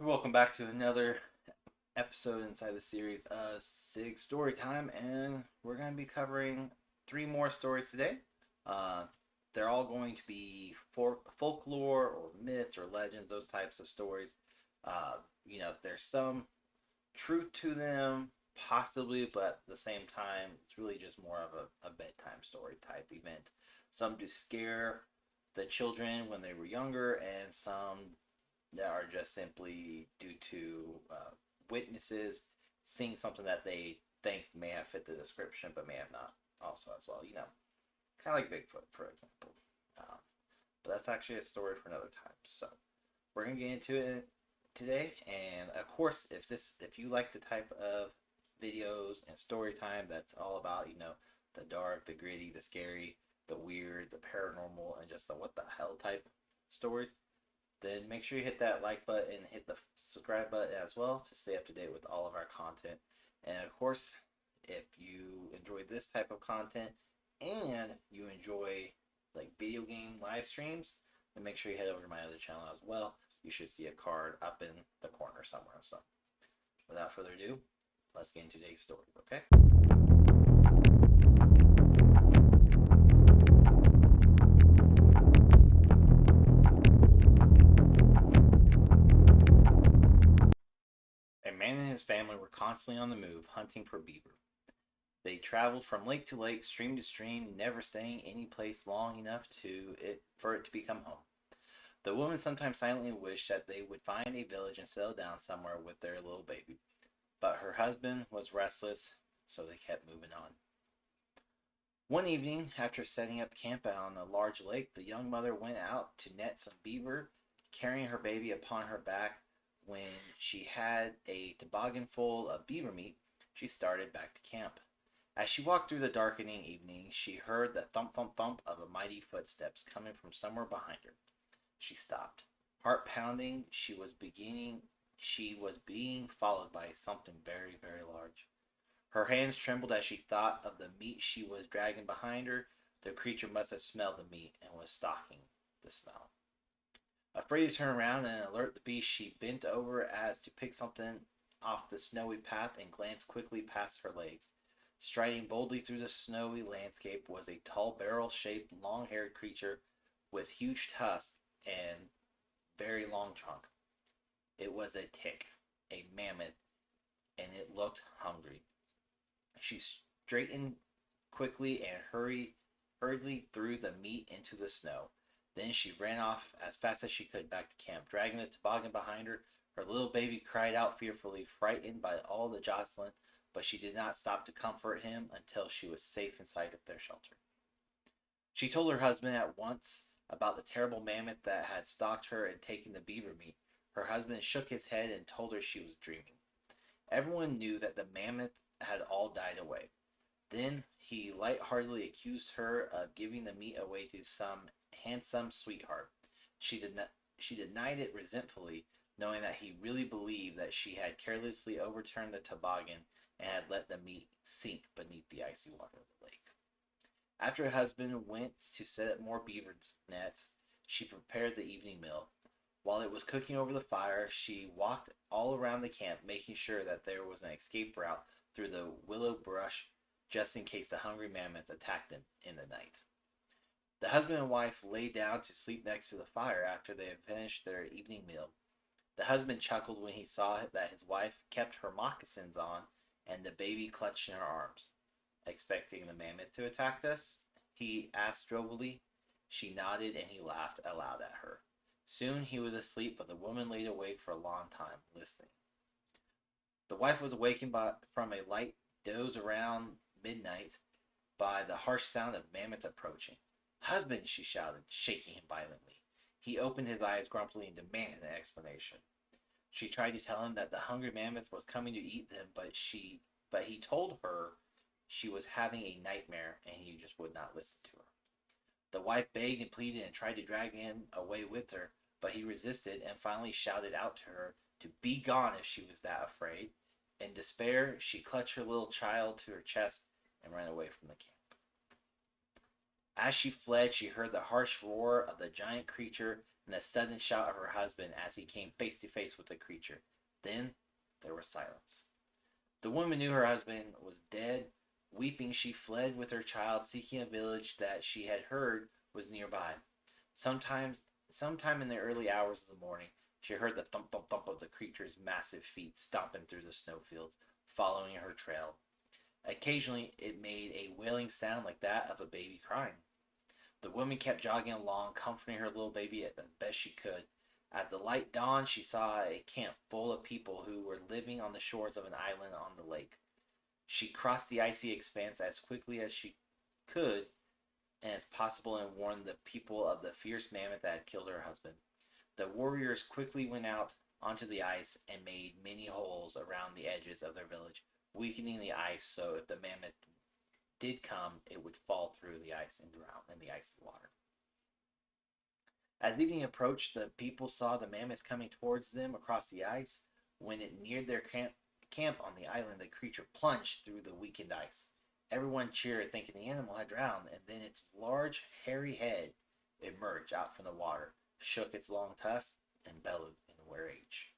Welcome back to another episode inside the series of Sig Story Time, and we're going to be covering three more stories today. Uh, they're all going to be folklore or myths or legends, those types of stories. There's some truth to them, possibly, but at the same time, it's really just more of a bedtime story type event. Some do scare the children when they were younger, and some that are just simply due to witnesses seeing something that they think may have fit the description but may have not also as well, kind of like Bigfoot, for example. um, but that's actually a story for another time, so we're gonna get into it today. And of course, if you like the type of videos and story time that's all about the dark, the gritty, the scary, the weird, the paranormal, and just the what the hell type stories, then make sure you hit that like button and hit the subscribe button as well to stay up to date with all of our content. And of course, if you enjoy this type of content and you enjoy like video game live streams, then make sure you head over to my other channel as well. You should see a card up in the corner somewhere. So without further ado, let's get into today's story, okay? A man and his family were constantly on the move, hunting for beaver. They traveled from lake to lake, stream to stream, never staying any place long enough for it to become home. The woman sometimes silently wished that they would find a village and settle down somewhere with their little baby. But her husband was restless, so they kept moving on. One evening, after setting up camp on a large lake, the young mother went out to net some beaver, carrying her baby upon her back. When she had a toboggan full of beaver meat, she started back to camp. As she walked through the darkening evening, she heard the thump thump thump of a mighty footsteps coming from somewhere behind her. She stopped. Heart pounding, she was being followed by something very, very large. Her hands trembled as she thought of the meat she was dragging behind her. The creature must have smelled the meat and was stalking the smell. Afraid to turn around and alert the beast, she bent over as to pick something off the snowy path and glanced quickly past her legs. Striding boldly through the snowy landscape was a tall, barrel-shaped, long-haired creature with huge tusks and very long trunk. It was a tick, a mammoth, and it looked hungry. She straightened quickly and hurriedly threw the meat into the snow. Then she ran off as fast as she could back to camp, dragging the toboggan behind her. Her little baby cried out fearfully, frightened by all the jostling, but she did not stop to comfort him until she was safe in sight of their shelter. She told her husband at once about the terrible mammoth that had stalked her and taken the beaver meat. Her husband shook his head and told her she was dreaming. Everyone knew that the mammoth had all died away. Then he lightheartedly accused her of giving the meat away to some handsome sweetheart. She denied it resentfully, knowing that he really believed that she had carelessly overturned the toboggan and had let the meat sink beneath the icy water of the lake. After her husband went to set up more beaver nets, she prepared the evening meal. While it was cooking over the fire, she walked all around the camp, making sure that there was an escape route through the willow brush just in case the hungry mammoth attacked them in the night. The husband and wife lay down to sleep next to the fire after they had finished their evening meal. The husband chuckled when he saw that his wife kept her moccasins on and the baby clutched in her arms. Expecting the mammoth to attack us? He asked drolly. She nodded and he laughed aloud at her. Soon he was asleep, but the woman lay awake for a long time, listening. The wife was awakened from a light doze around midnight by the harsh sound of mammoth approaching. "Husband!" she shouted, shaking him violently. He opened his eyes grumpily and demanded an explanation. She tried to tell him that the hungry mammoth was coming to eat them, but he told her she was having a nightmare and he just would not listen to her. The wife begged and pleaded and tried to drag him away with her, but he resisted and finally shouted out to her to be gone if she was that afraid. In despair, she clutched her little child to her chest and ran away from the camp. As she fled, she heard the harsh roar of the giant creature and the sudden shout of her husband as he came face to face with the creature. Then there was silence. The woman knew her husband was dead. Weeping, she fled with her child, seeking a village that she had heard was nearby. Sometime in the early hours of the morning, she heard the thump thump thump of the creature's massive feet stomping through the snowfields, following her trail. Occasionally, it made a wailing sound like that of a baby crying. The woman kept jogging along, comforting her little baby as best she could. As the light dawned, she saw a camp full of people who were living on the shores of an island on the lake. She crossed the icy expanse as quickly as she could and as possible and warned the people of the fierce mammoth that had killed her husband. The warriors quickly went out onto the ice and made many holes around the edges of their village, weakening the ice so if the mammoth did come, it would fall through the ice and drown in the icy water. As evening approached, the people saw the mammoth coming towards them across the ice. When it neared their camp on the island, the creature plunged through the weakened ice. Everyone cheered, thinking the animal had drowned, and then its large, hairy head emerged out from the water, shook its long tusks, and bellowed in rage.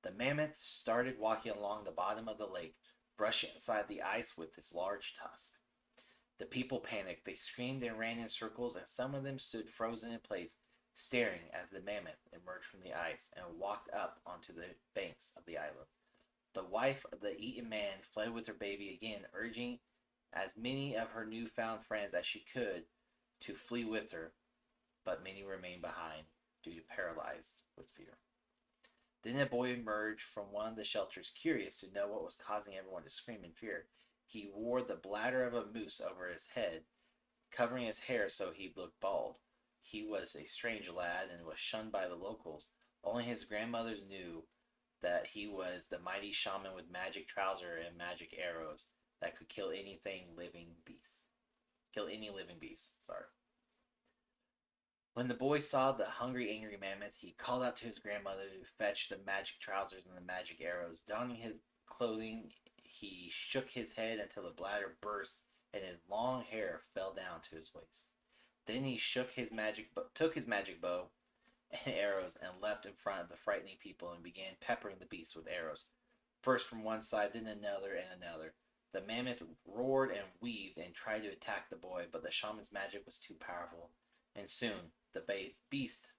The mammoth started walking along the bottom of the lake, brushing aside the ice with its large tusk. The people panicked. They screamed and ran in circles, and some of them stood frozen in place, staring as the mammoth emerged from the ice and walked up onto the banks of the island. The wife of the eaten man fled with her baby again, urging as many of her newfound friends as she could to flee with her, but many remained behind due to paralyzed with fear. Then a boy emerged from one of the shelters, curious to know what was causing everyone to scream in fear. He wore the bladder of a moose over his head, covering his hair so he looked bald. He was a strange lad and was shunned by the locals. Only his grandmothers knew that he was the mighty shaman with magic trousers and magic arrows that could kill any living beast. When the boy saw the hungry, angry mammoth, he called out to his grandmother to fetch the magic trousers and the magic arrows. Donning his clothing, he shook his head until the bladder burst and his long hair fell down to his waist. Then he took his magic bow and arrows and leapt in front of the frightening people and began peppering the beast with arrows, first from one side, then another and another. The mammoth roared and weaved and tried to attack the boy, but the shaman's magic was too powerful, and soon the beast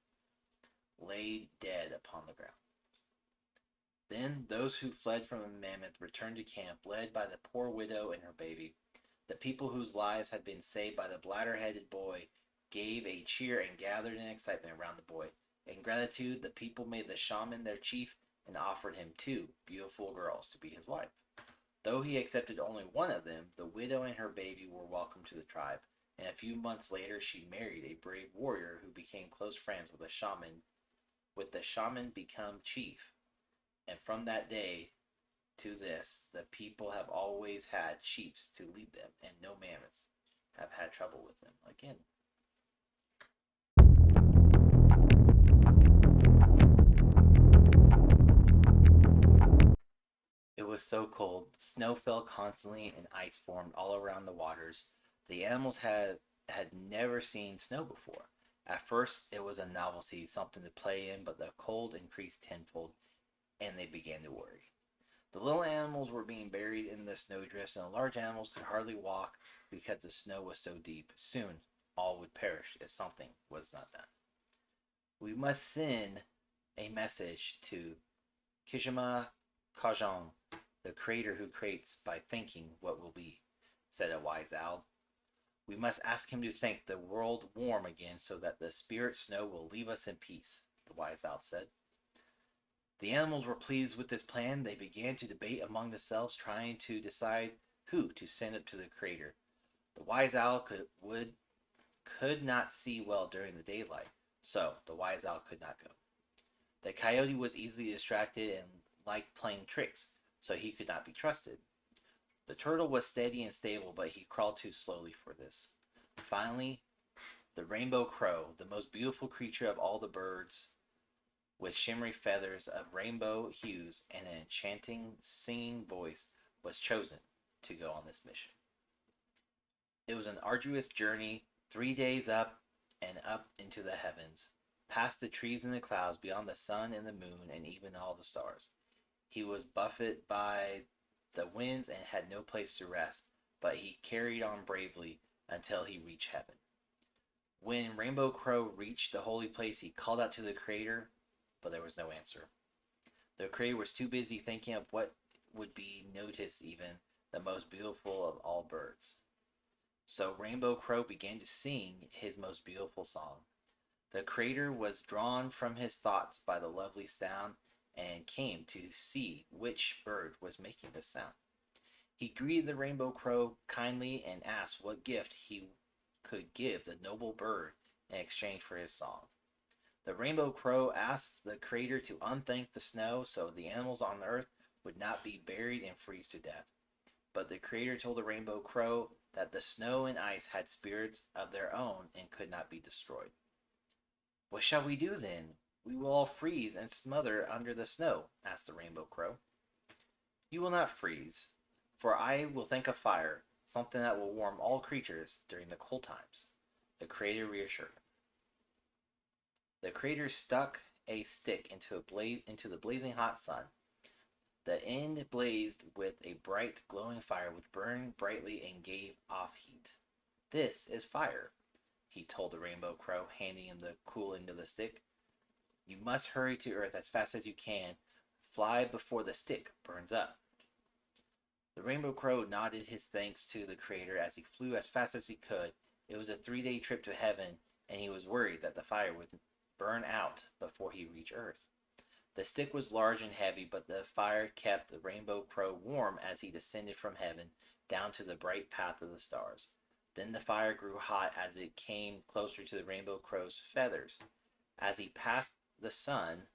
lay dead upon the ground. Then those who fled from the mammoth returned to camp, led by the poor widow and her baby. The people whose lives had been saved by the bladder-headed boy gave a cheer and gathered in excitement around the boy. In gratitude, the people made the shaman their chief and offered him 2 beautiful girls to be his wife. Though he accepted only one of them, the widow and her baby were welcome to the tribe, and a few months later she married a brave warrior who became close friends with the shaman become chief. And from that day to this, the people have always had chiefs to lead them, and no mammoths have had trouble with them again. It was so cold. Snow fell constantly and ice formed all around the waters. The animals had never seen snow before. At first, it was a novelty, something to play in, but the cold increased tenfold, and they began to worry. The little animals were being buried in the snowdrifts, and the large animals could hardly walk because the snow was so deep. Soon, all would perish if something was not done. We must send a message to Kishima Kajong, the creator who creates by thinking what will be, said a wise owl. We must ask him to make the world warm again so that the spirit snow will leave us in peace, the wise owl said. The animals were pleased with this plan. They began to debate among themselves, trying to decide who to send up to the creator. The wise owl could not see well during the daylight, so the wise owl could not go. The coyote was easily distracted and liked playing tricks, so he could not be trusted. The turtle was steady and stable, but he crawled too slowly for this. Finally, the rainbow crow, the most beautiful creature of all the birds, with shimmery feathers of rainbow hues and an enchanting singing voice, was chosen to go on this mission. It was an arduous journey, 3 days up and up into the heavens. past the trees and the clouds, beyond the sun and the moon, and even all the stars. He was buffeted by the winds and had no place to rest, but he carried on bravely until he reached heaven. When Rainbow Crow reached the holy place, he called out to the Creator, but there was no answer. The Creator was too busy thinking of what would be noticed, even the most beautiful of all birds. So Rainbow Crow began to sing his most beautiful song. The Creator was drawn from his thoughts by the lovely sound and came to see which bird was making the sound. He greeted the Rainbow Crow kindly and asked what gift he could give the noble bird in exchange for his song. The Rainbow Crow asked the Creator to unthank the snow so the animals on the earth would not be buried and freeze to death. But the Creator told the Rainbow Crow that the snow and ice had spirits of their own and could not be destroyed. "What shall we do then? We will all freeze and smother under the snow," asked the Rainbow Crow. "You will not freeze, for I will think of fire, something that will warm all creatures during the cold times," the Creator reassured him. The Creator stuck a stick into the blazing hot sun. The end blazed with a bright, glowing fire which burned brightly and gave off heat. "This is fire," he told the Rainbow Crow, handing him the cool end of the stick. "You must hurry to earth as fast as you can. Fly before the stick burns up." The Rainbow Crow nodded his thanks to the Creator as he flew as fast as he could. It was a 3-day trip to heaven, and he was worried that the fire would burn out before he reached earth. The stick was large and heavy, but the fire kept the Rainbow Crow warm as he descended from heaven down to the bright path of the stars. Then the fire grew hot as it came closer to the Rainbow Crow's feathers. As he passed the sun,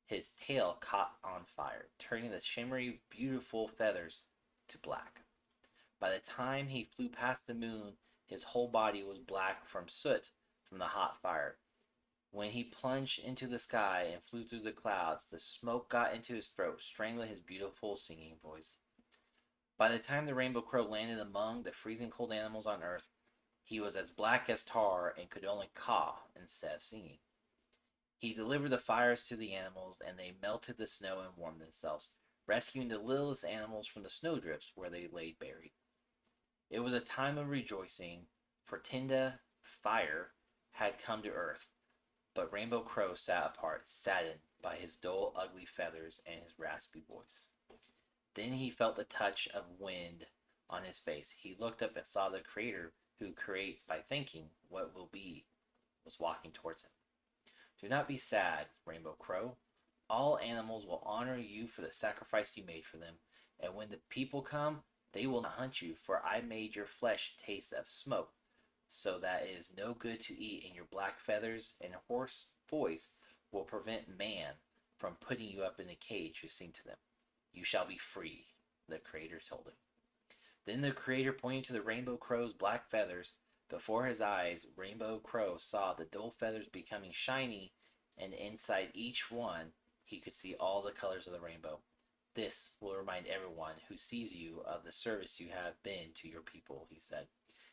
his tail caught on fire, turning the shimmery, beautiful feathers to black. By the time he flew past the moon, his whole body was black from soot from the hot fire. When he plunged into the sky and flew through the clouds, the smoke got into his throat, strangling his beautiful singing voice. By the time the Rainbow Crow landed among the freezing cold animals on earth, he was as black as tar and could only caw instead of singing. He delivered the fires to the animals, and they melted the snow and warmed themselves, rescuing the littlest animals from the snowdrifts where they lay buried. It was a time of rejoicing, for Tinda, fire, had come to earth, but Rainbow Crow sat apart, saddened by his dull, ugly feathers and his raspy voice. Then he felt the touch of wind on his face. He looked up and saw the Creator, who creates by thinking what will be, was walking towards him. "Do not be sad, Rainbow Crow. All animals will honor you for the sacrifice you made for them, and when the people come, they will not hunt you, for I made your flesh taste of smoke, so that it is no good to eat, and your black feathers and hoarse voice will prevent man from putting you up in a cage to sing to them. You shall be free," the Creator told him. Then the Creator pointed to the Rainbow Crow's black feathers. Before his eyes, Rainbow Crow saw the dull feathers becoming shiny, and inside each one he could see all the colors of the rainbow. "This will remind everyone who sees you of the service you have been to your people," he said,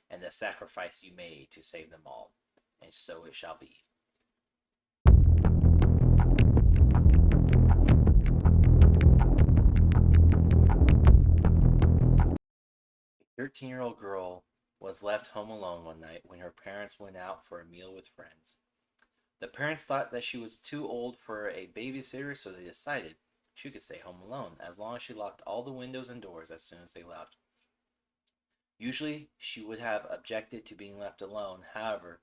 "and the sacrifice you made to save them all. And so it shall be." A 13-year-old girl was left home alone one night when her parents went out for a meal with friends. The parents thought that she was too old for a babysitter, so they decided she could stay home alone as long as she locked all the windows and doors as soon as they left. Usually, she would have objected to being left alone. However,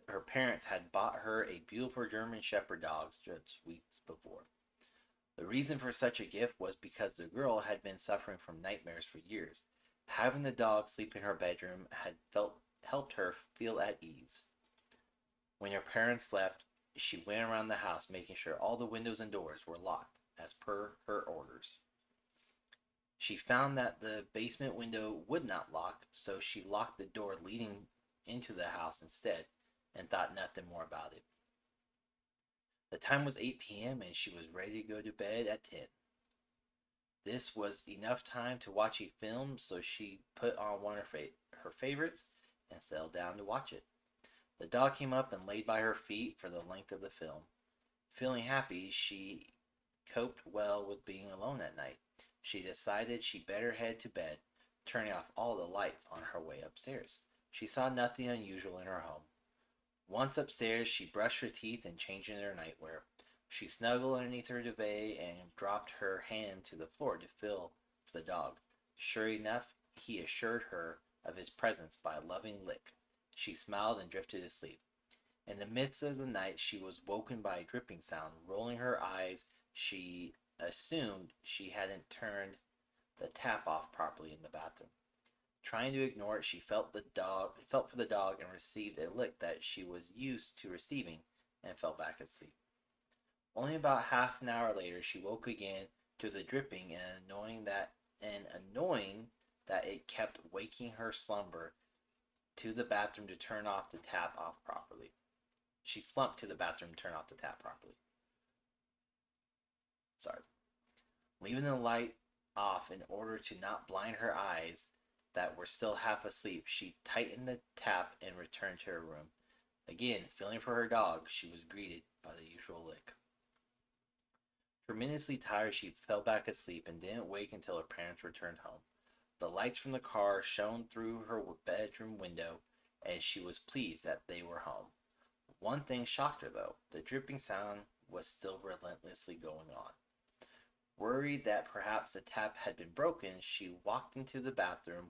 her parents had bought her a beautiful German Shepherd dog just weeks before. The reason for such a gift was because the girl had been suffering from nightmares for years. Having the dog sleep in her bedroom had helped her feel at ease. When her parents left, she went around the house making sure all the windows and doors were locked as per her orders. She found that the basement window would not lock, so she locked the door leading into the house instead and thought nothing more about it. The time was 8 p.m. and she was ready to go to bed at 10. This was enough time to watch a film, so she put on one of her favorites and settled down to watch it. The dog came up and laid by her feet for the length of the film. Feeling happy, she coped well with being alone at night. She decided she better head to bed, turning off all the lights on her way upstairs. She saw nothing unusual in her home. Once upstairs, she brushed her teeth and changed into her nightwear. She snuggled underneath her duvet and dropped her hand to the floor to feel for the dog. Sure enough, he assured her of his presence by a loving lick. She smiled and drifted to sleep. In the midst of the night, she was woken by a dripping sound. Rolling her eyes, she assumed she hadn't turned the tap off properly in the bathroom. Trying to ignore it, she felt for the dog and received a lick that she was used to receiving and fell back asleep. Only about half an hour later, she woke again to the dripping and annoying that it kept waking her slumber to the bathroom to turn off the tap off properly. She slumped to the bathroom to turn off the tap properly. Sorry. Leaving the light off in order to not blind her eyes that were still half asleep, she tightened the tap and returned to her room. Again, feeling for her dog, she was greeted by the usual lick. Tremendously tired, she fell back asleep and didn't wake until her parents returned home. The lights from the car shone through her bedroom window, and she was pleased that they were home. One thing shocked her, though. The dripping sound was still relentlessly going on. Worried that perhaps the tap had been broken, she walked into the bathroom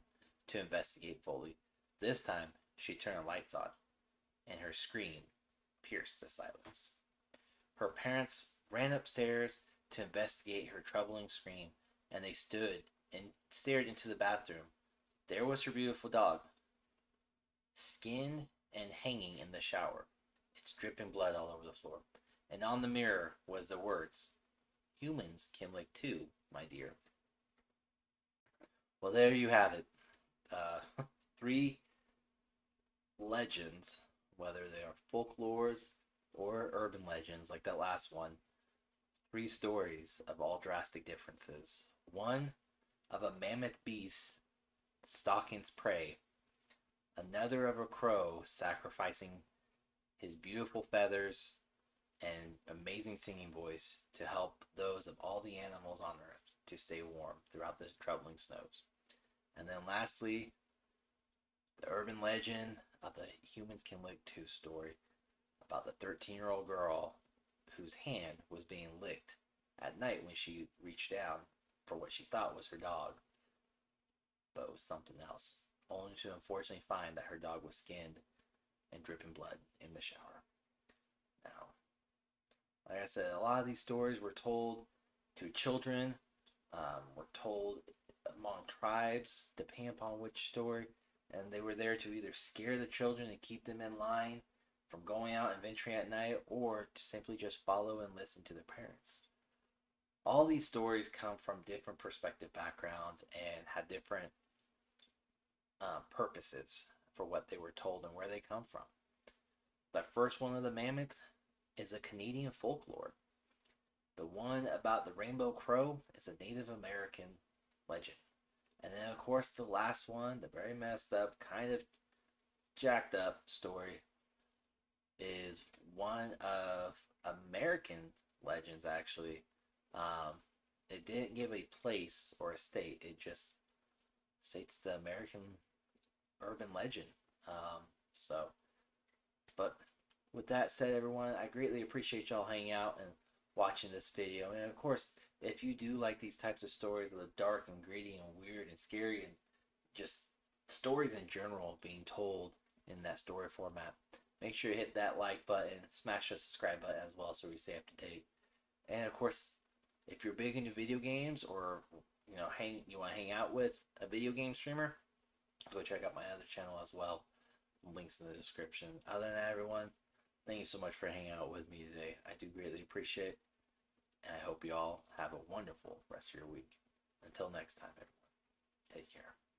to investigate fully. This time, she turned the lights on, and her scream pierced the silence. Her parents ran upstairs to investigate her troubling scream, and they stood and stared into the bathroom. There was her beautiful dog, skinned and hanging in the shower, its dripping blood all over the floor. And on the mirror was the words, "Humans can lick too, my dear." Well, there you have it. 3 legends, whether they are folklores or urban legends, like that last one. 3 stories of all drastic differences. One of a mammoth beast stalking its prey. Another of a crow sacrificing his beautiful feathers and amazing singing voice to help those of all the animals on earth to stay warm throughout the troubling snows. And then lastly, the urban legend of the Humans Can Lick Too story about the 13-year-old girl whose hand was being licked at night when she reached down for what she thought was her dog, but it was something else, only to unfortunately find that her dog was skinned and dripping blood in the shower. Now, like I said, a lot of these stories were told to children, were told among tribes, depending upon which story, and they were there to either scare the children and keep them in line from going out and venturing at night, or to simply just follow and listen to their parents. All these stories come from different perspective backgrounds and have different purposes for what they were told and where they come from. The first one of the Mammoth is a Canadian folklore. The one about the rainbow crow is a Native American legend. And then, of course, the last one, the very messed up, kind of jacked up story, is one of American legends, actually. It didn't give a place or a state. It just states the American urban legend. But with that said, everyone, I greatly appreciate y'all hanging out and watching this video. And of course, if you do like these types of stories of the dark and gritty and weird and scary and just stories in general being told in that story format, make sure you hit that like button, smash the subscribe button as well so we stay up to date. And of course, if you're big into video games or you want to hang out with a video game streamer, go check out my other channel as well. Links in the description. Other than that, everyone, thank you so much for hanging out with me today. I do greatly appreciate it. And I hope you all have a wonderful rest of your week. Until next time, everyone, take care.